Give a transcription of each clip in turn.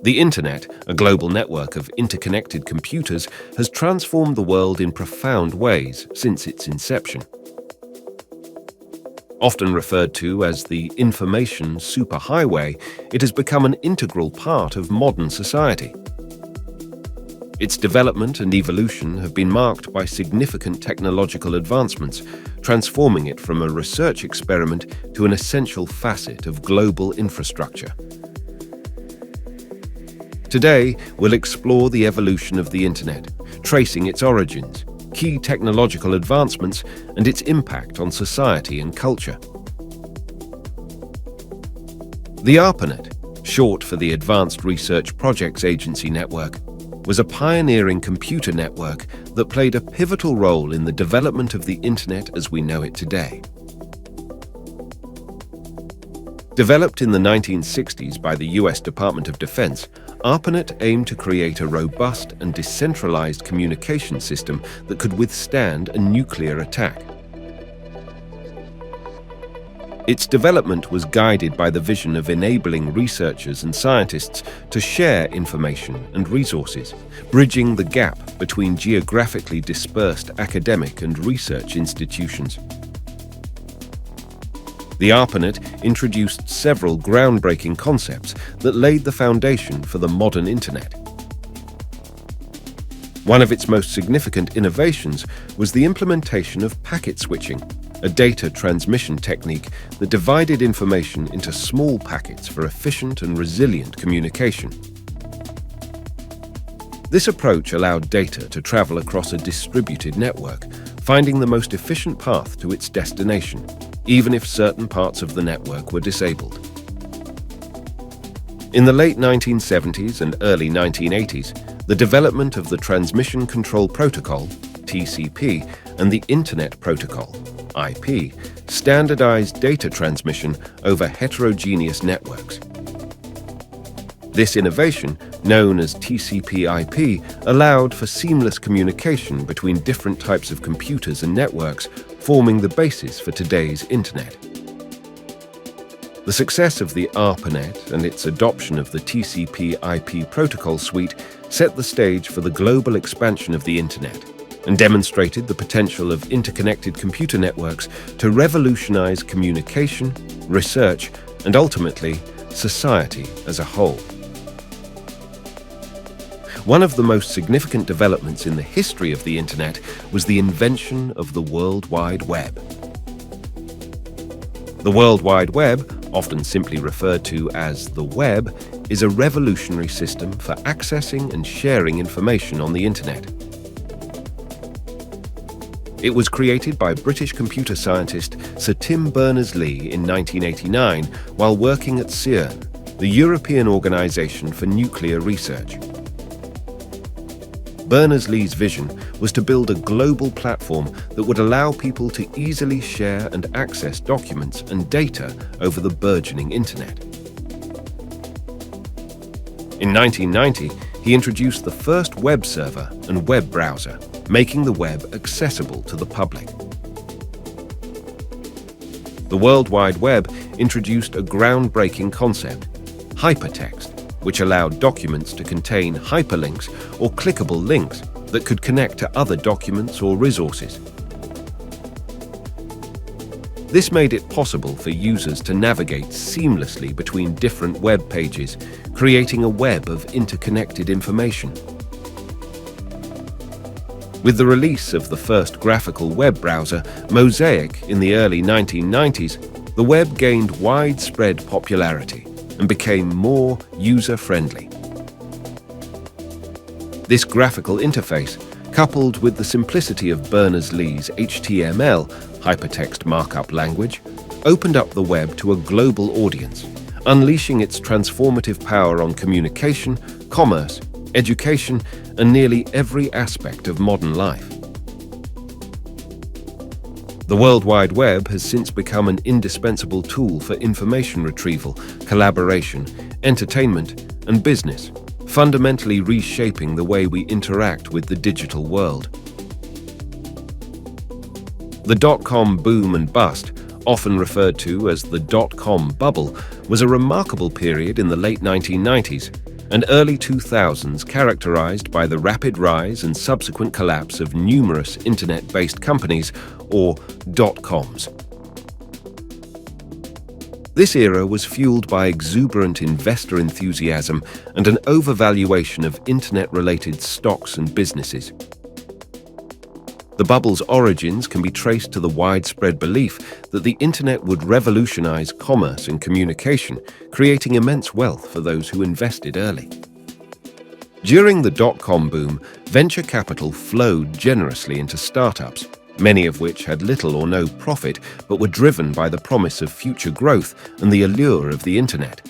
The Internet, a global network of interconnected computers, has transformed the world in profound ways since its inception. Often referred to as the information superhighway, it has become an integral part of modern society. Its development and evolution have been marked by significant technological advancements, transforming it from a research experiment to an essential facet of global infrastructure. Today, we'll explore the evolution of the Internet, tracing its origins, key technological advancements, and its impact on society and culture. The ARPANET, short for the Advanced Research Projects Agency Network, was a pioneering computer network that played a pivotal role in the development of the Internet as we know it today. Developed in the 1960s by the US Department of Defense, ARPANET aimed to create a robust and decentralized communication system that could withstand a nuclear attack. Its development was guided by the vision of enabling researchers and scientists to share information and resources, bridging the gap between geographically dispersed academic and research institutions. The ARPANET introduced several groundbreaking concepts that laid the foundation for the modern Internet. One of its most significant innovations was the implementation of packet switching, a data transmission technique that divided information into small packets for efficient and resilient communication. This approach allowed data to travel across a distributed network, finding the most efficient path to its destination, even if certain parts of the network were disabled. In the late 1970s and early 1980s, the development of the Transmission Control Protocol, TCP, and the Internet Protocol, IP, standardized data transmission over heterogeneous networks. This innovation, known as TCP/IP, allowed for seamless communication between different types of computers and networks, forming the basis for today's Internet. The success of the ARPANET and its adoption of the TCP/IP protocol suite set the stage for the global expansion of the Internet and demonstrated the potential of interconnected computer networks to revolutionize communication, research, and ultimately, society as a whole. One of the most significant developments in the history of the Internet was the invention of the World Wide Web. The World Wide Web, often simply referred to as the web, is a revolutionary system for accessing and sharing information on the Internet. It was created by British computer scientist Sir Tim Berners-Lee in 1989 while working at CERN, the European Organization for Nuclear Research. Berners-Lee's vision was to build a global platform that would allow people to easily share and access documents and data over the burgeoning Internet. In 1990, he introduced the first web server and web browser, making the web accessible to the public. The World Wide Web introduced a groundbreaking concept, hypertext, which allowed documents to contain hyperlinks or clickable links that could connect to other documents or resources. This made it possible for users to navigate seamlessly between different web pages, creating a web of interconnected information. With the release of the first graphical web browser, Mosaic, in the early 1990s, the web gained widespread popularity and became more user-friendly. This graphical interface, coupled with the simplicity of Berners-Lee's HTML, hypertext markup language, opened up the web to a global audience, unleashing its transformative power on communication, commerce, education, and nearly every aspect of modern life. The World Wide Web has since become an indispensable tool for information retrieval, collaboration, entertainment, and business, fundamentally reshaping the way we interact with the digital world. The dot-com boom and bust, often referred to as the dot-com bubble, was a remarkable period in the late 1990s, and early 2000s characterized by the rapid rise and subsequent collapse of numerous internet-based companies, or dot-coms. This era was fueled by exuberant investor enthusiasm and an overvaluation of internet-related stocks and businesses. The bubble's origins can be traced to the widespread belief that the internet would revolutionize commerce and communication, creating immense wealth for those who invested early. During the dot-com boom, venture capital flowed generously into startups, many of which had little or no profit but were driven by the promise of future growth and the allure of the internet.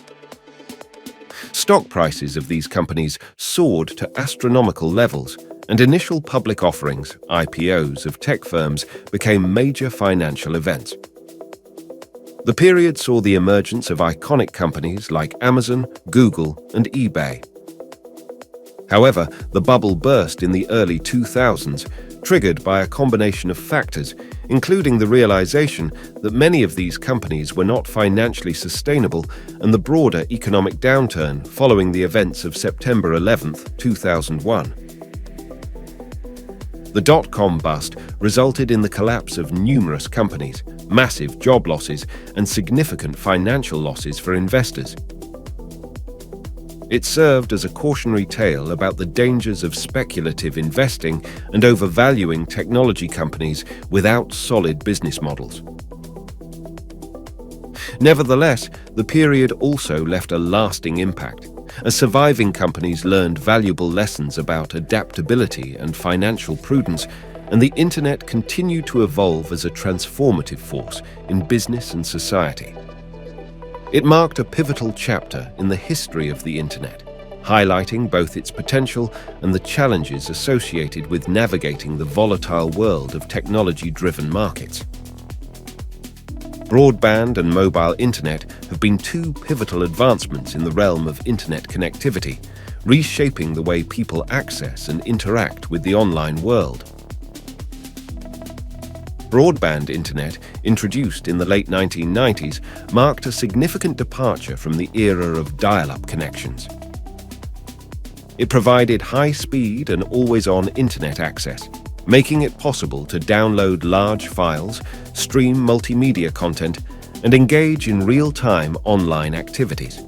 Stock prices of these companies soared to astronomical levels, and initial public offerings, IPOs, of tech firms became major financial events. The period saw the emergence of iconic companies like Amazon, Google, and eBay. However, the bubble burst in the early 2000s, triggered by a combination of factors, including the realization that many of these companies were not financially sustainable and the broader economic downturn following the events of September 11, 2001. The dot-com bust resulted in the collapse of numerous companies, massive job losses, and significant financial losses for investors. It served as a cautionary tale about the dangers of speculative investing and overvaluing technology companies without solid business models. Nevertheless, the period also left a lasting impact, as surviving companies learned valuable lessons about adaptability and financial prudence, and the internet continued to evolve as a transformative force in business and society. It marked a pivotal chapter in the history of the internet, highlighting both its potential and the challenges associated with navigating the volatile world of technology-driven markets. Broadband and mobile internet have been two pivotal advancements in the realm of internet connectivity, reshaping the way people access and interact with the online world. Broadband internet, introduced in the late 1990s, marked a significant departure from the era of dial-up connections. It provided high-speed and always-on internet access, making it possible to download large files, stream multimedia content, and engage in real-time online activities.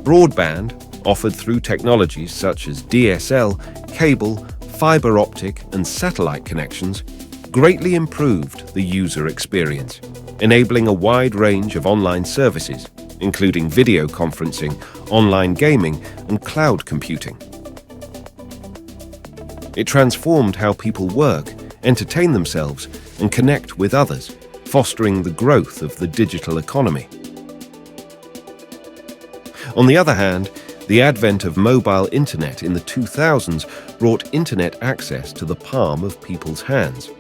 Broadband, offered through technologies such as DSL, cable, fiber optic, and satellite connections, greatly improved the user experience, enabling a wide range of online services, including video conferencing, online gaming, and cloud computing. It transformed how people work, entertain themselves, and connect with others, fostering the growth of the digital economy. On the other hand, the advent of mobile internet in the 2000s brought internet access to the palm of people's hands.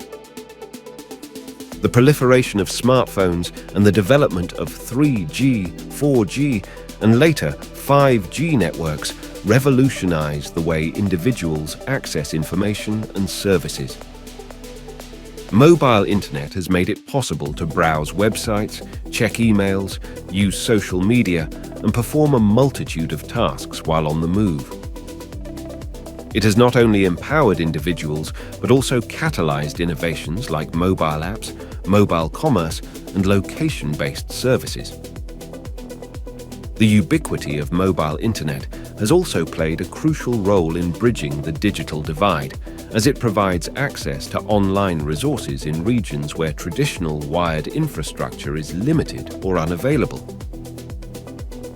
The proliferation of smartphones and the development of 3G, 4G, and later 5G networks revolutionized the way individuals access information and services. Mobile internet has made it possible to browse websites, check emails, use social media, and perform a multitude of tasks while on the move. It has not only empowered individuals, but also catalyzed innovations like mobile apps, mobile commerce, and location-based services. The ubiquity of mobile internet has also played a crucial role in bridging the digital divide, as it provides access to online resources in regions where traditional wired infrastructure is limited or unavailable.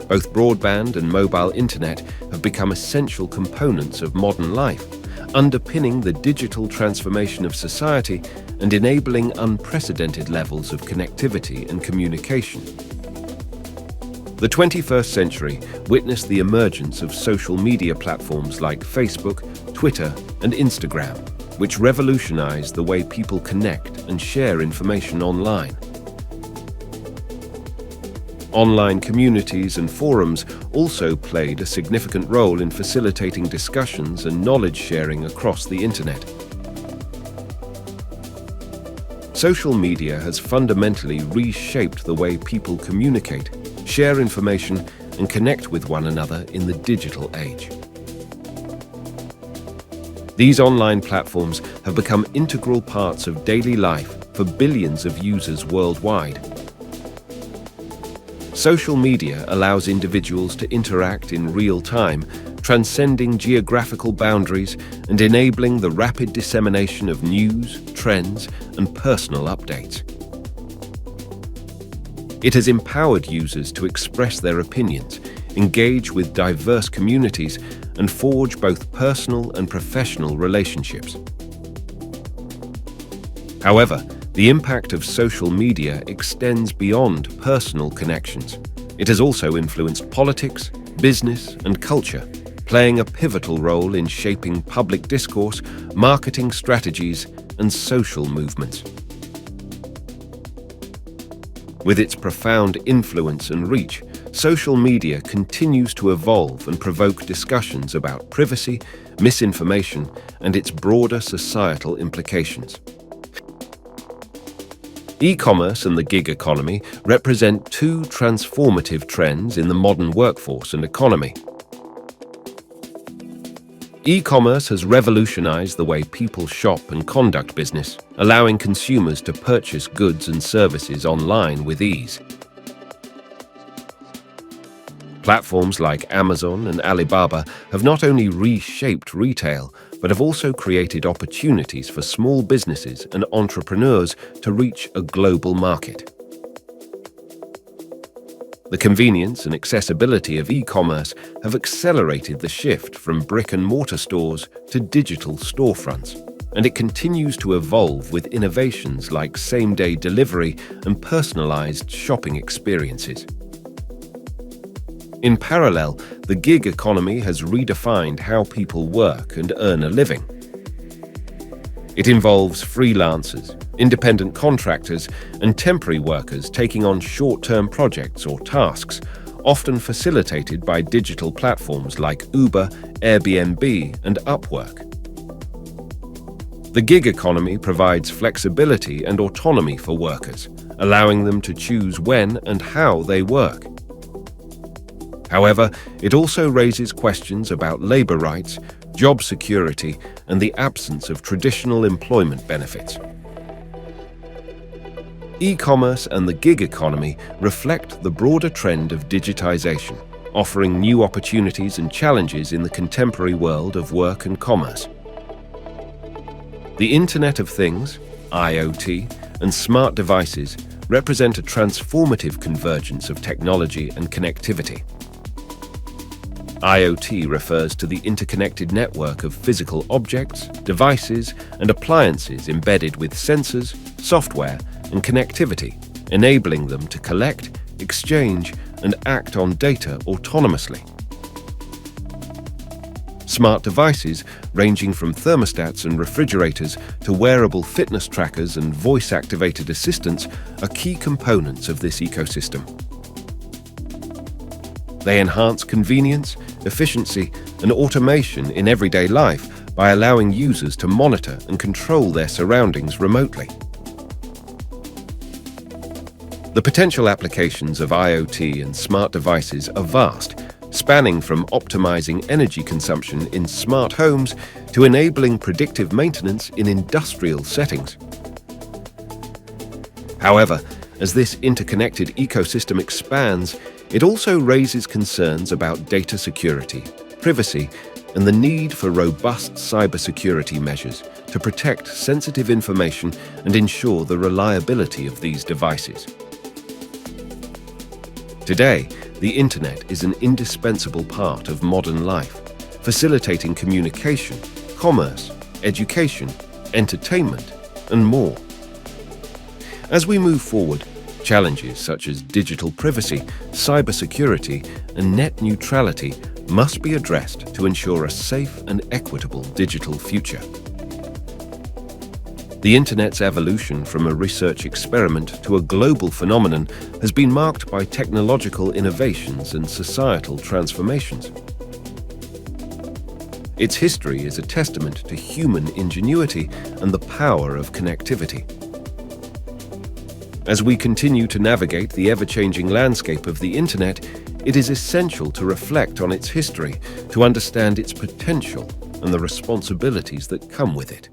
Both broadband and mobile internet have become essential components of modern life, underpinning the digital transformation of society and enabling unprecedented levels of connectivity and communication. The 21st century witnessed the emergence of social media platforms like Facebook, Twitter, and Instagram, which revolutionized the way people connect and share information online. Online communities and forums also played a significant role in facilitating discussions and knowledge sharing across the internet. Social media has fundamentally reshaped the way people communicate, share information, and connect with one another in the digital age. These online platforms have become integral parts of daily life for billions of users worldwide. Social media allows individuals to interact in real time, transcending geographical boundaries and enabling the rapid dissemination of news, trends, and personal updates. It has empowered users to express their opinions, engage with diverse communities, and forge both personal and professional relationships. However, the impact of social media extends beyond personal connections. It has also influenced politics, business, and culture, playing a pivotal role in shaping public discourse, marketing strategies, and social movements. With its profound influence and reach, social media continues to evolve and provoke discussions about privacy, misinformation, and its broader societal implications. E-commerce and the gig economy represent two transformative trends in the modern workforce and economy. E-commerce has revolutionized the way people shop and conduct business, allowing consumers to purchase goods and services online with ease. Platforms like Amazon and Alibaba have not only reshaped retail, but have also created opportunities for small businesses and entrepreneurs to reach a global market. The convenience and accessibility of e-commerce have accelerated the shift from brick-and-mortar stores to digital storefronts, and it continues to evolve with innovations like same-day delivery and personalized shopping experiences. In parallel, the gig economy has redefined how people work and earn a living. It involves freelancers, independent contractors, and temporary workers taking on short-term projects or tasks, often facilitated by digital platforms like Uber, Airbnb, and Upwork. The gig economy provides flexibility and autonomy for workers, allowing them to choose when and how they work. However, it also raises questions about labor rights, job security, and the absence of traditional employment benefits. E-commerce and the gig economy reflect the broader trend of digitization, offering new opportunities and challenges in the contemporary world of work and commerce. The Internet of Things, IoT, and smart devices represent a transformative convergence of technology and connectivity. IoT refers to the interconnected network of physical objects, devices, and appliances embedded with sensors, software, and connectivity, enabling them to collect, exchange, and act on data autonomously. Smart devices, ranging from thermostats and refrigerators to wearable fitness trackers and voice-activated assistants, are key components of this ecosystem. They enhance convenience, efficiency, and automation in everyday life by allowing users to monitor and control their surroundings remotely. The potential applications of IoT and smart devices are vast, spanning from optimizing energy consumption in smart homes to enabling predictive maintenance in industrial settings. However, as this interconnected ecosystem expands, it also raises concerns about data security, privacy, and the need for robust cybersecurity measures to protect sensitive information and ensure the reliability of these devices. Today, the Internet is an indispensable part of modern life, facilitating communication, commerce, education, entertainment, and more. As we move forward, challenges such as digital privacy, cybersecurity, and net neutrality must be addressed to ensure a safe and equitable digital future. The Internet's evolution from a research experiment to a global phenomenon has been marked by technological innovations and societal transformations. Its history is a testament to human ingenuity and the power of connectivity. As we continue to navigate the ever-changing landscape of the Internet, it is essential to reflect on its history, to understand its potential and the responsibilities that come with it.